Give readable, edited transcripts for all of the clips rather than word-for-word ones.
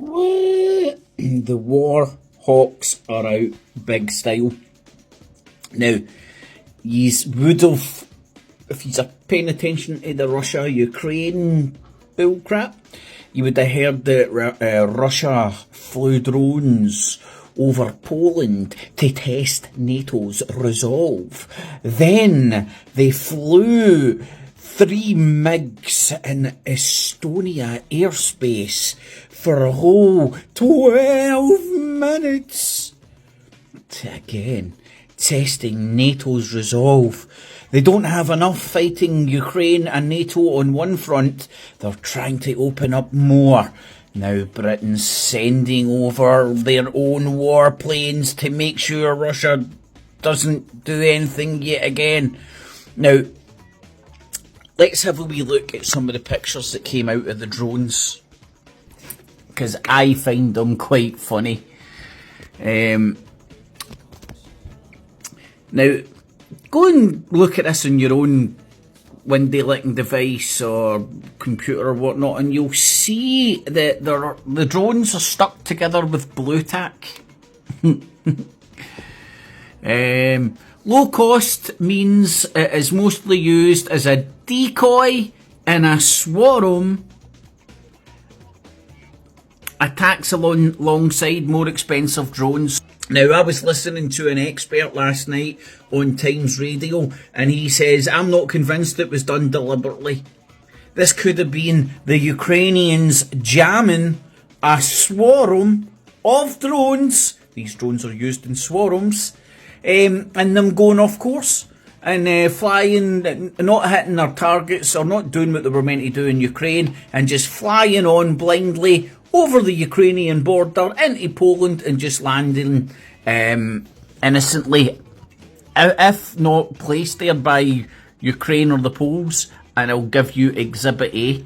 The war hawks are out big style. Now, yous would have, if yous are paying attention to the Russia-Ukraine bullcrap, you would have heard that Russia flew drones over Poland to test NATO's resolve. Then they flew 3 MiGs in Estonia airspace for a whole 12 minutes. Again, testing NATO's resolve. They don't have enough fighting Ukraine and NATO on one front. They're trying to open up more. Now Britain's sending over their own warplanes to make sure Russia doesn't do anything yet again. Now, let's have a wee look at some of the pictures that came out of the drones, because I find them quite funny. Now, go and look at this on your own window-licking device or computer or whatnot, and you'll see that the drones are stuck together with blue tack. Low cost means it is mostly used as a decoy in a swarm. Attacks alongside more expensive drones. Now, I was listening to an expert last night on Times Radio, and he says, I'm not convinced it was done deliberately. This could have been the Ukrainians jamming a swarm of drones. These drones are used in swarms. And them going off course and flying, not hitting their targets or not doing what they were meant to do in Ukraine, and just flying on blindly over the Ukrainian border into Poland and just landing innocently, if not placed there by Ukraine or the Poles. And I'll give you Exhibit A.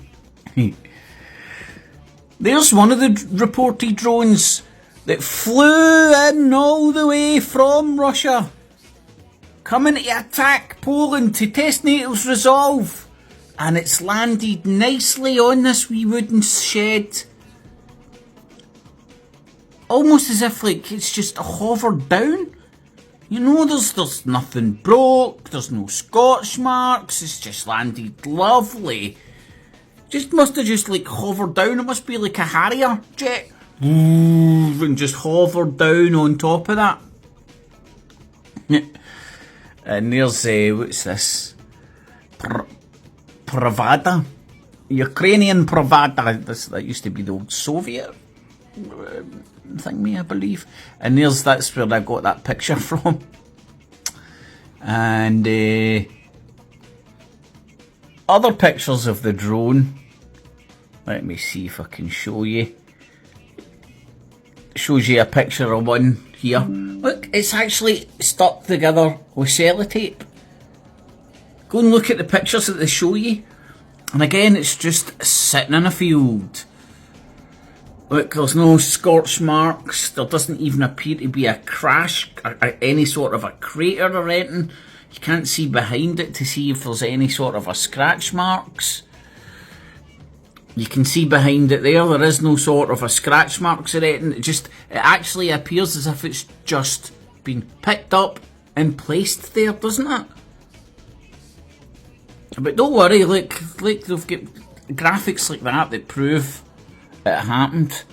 There's one of the reported drones that flew in all the way from Russia, coming to attack Poland to test NATO's resolve. And it's landed nicely on this wee wooden shed. Almost as if like it's just hovered down. You know, there's nothing broke, there's no scorch marks, it's just landed lovely. Just must have just like hovered down. It must be like a Harrier jet. And just hovered down on top of that. And there's, what's this? Pravda. Ukrainian Pravda. That used to be the old Soviet thing, I believe. And that's where I got that picture from. And other pictures of the drone. Let me see if I can show you. Shows you a picture of one here. Look, it's actually stuck together with sellotape. Go and look at the pictures that they show you. And again, it's just sitting in a field. Look, there's no scorch marks. There doesn't even appear to be a crash, or any sort of a crater or anything. You can't see behind it to see if there's any sort of a scratch marks. You can see behind it there is no sort of a scratch marks or anything. It actually appears as if it's just been picked up and placed there, doesn't it? But don't worry, look, they've got graphics like that prove it happened.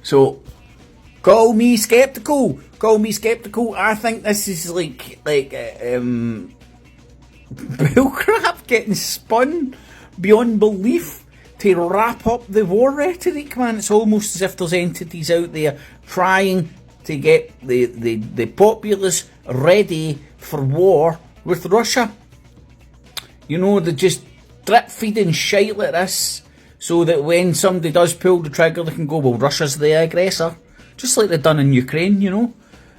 So, call me skeptical. I think this is like bullcrap getting spun beyond belief to wrap up the war rhetoric, man. It's almost as if there's entities out there trying to get the populace ready for war with Russia. You know, they're just drip feeding shite like this so that when somebody does pull the trigger, they can go, well, Russia's the aggressor. Just like they've done in Ukraine, you know.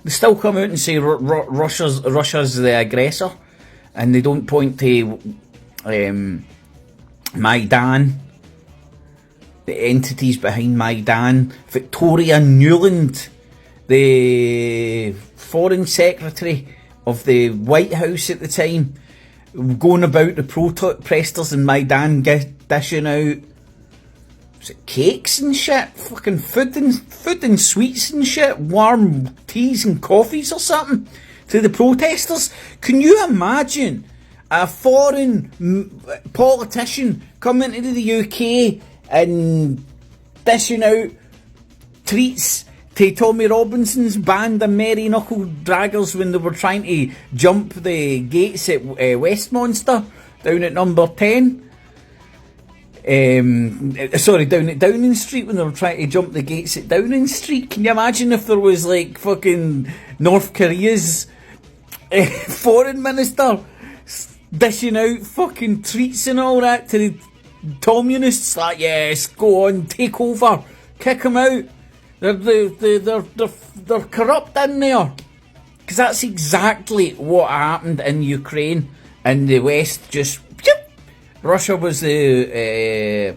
They still come out and say Russia's the aggressor, and they don't point to Maidan, the entities behind Maidan. Victoria Nuland, the foreign secretary of the White House at the time, going about the protesters in Maidan dishing out, was it cakes and shit? Fucking food and sweets and shit, warm teas and coffees or something to the protesters. Can you imagine a foreign politician coming into the UK and dishing out treats to Tommy Robinson's band of merry knuckle draggers when they were trying to jump the gates at Westminster down at number 10? Sorry, down at Downing Street when they were trying to jump the gates at Downing Street. Can you imagine if there was like fucking North Korea's foreign minister dishing out fucking treats and all that to the communists? Like, yes, go on, take over, kick them out. They're corrupt in there. Because that's exactly what happened in Ukraine, and the West just, Russia was the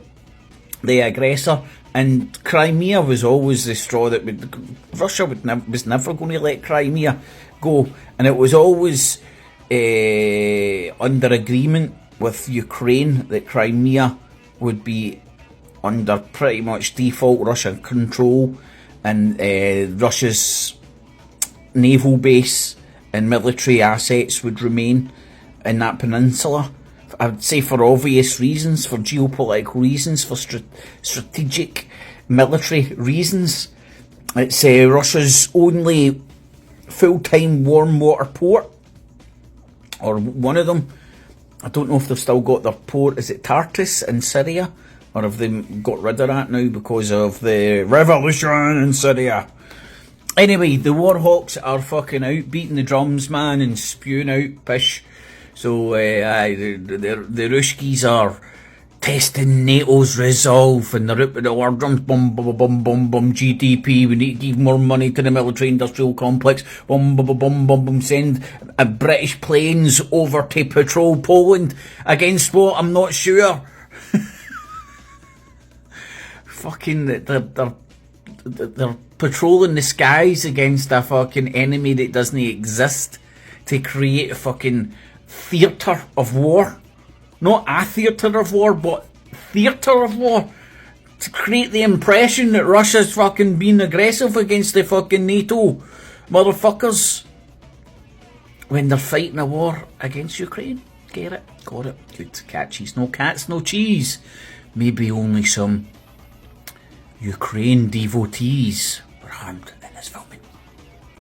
aggressor, and Crimea was always the straw that Russia was never going to let Crimea go, and it was always under agreement with Ukraine that Crimea would be under pretty much default Russian control, and Russia's naval base and military assets would remain in that peninsula. I would say for obvious reasons, for geopolitical reasons, for strategic military reasons. It's Russia's only full-time warm water port, or one of them. I don't know if they've still got their port. Is it Tartus in Syria? Or have they got rid of that now because of the revolution in Syria? Anyway, the Warhawks are fucking out, beating the drums, man, and spewing out pish. So, the Ruskies are testing NATO's resolve, and they're out with the war drums, bum, bum, bum, bum, bum, GDP, we need to give more money to the military-industrial complex, bum, bum, bum, bum, bum, send British planes over to patrol Poland. Against what? I'm not sure. Fucking, they're patrolling the skies against a fucking enemy that doesn't exist to create a fucking theatre of war. Not a theatre of war, but theatre of war. To create the impression that Russia's fucking being aggressive against the fucking NATO motherfuckers when they're fighting a war against Ukraine. Get it? Got it. Good. Catchies. No cats, no cheese. Maybe only some Ukraine devotees were harmed in this film.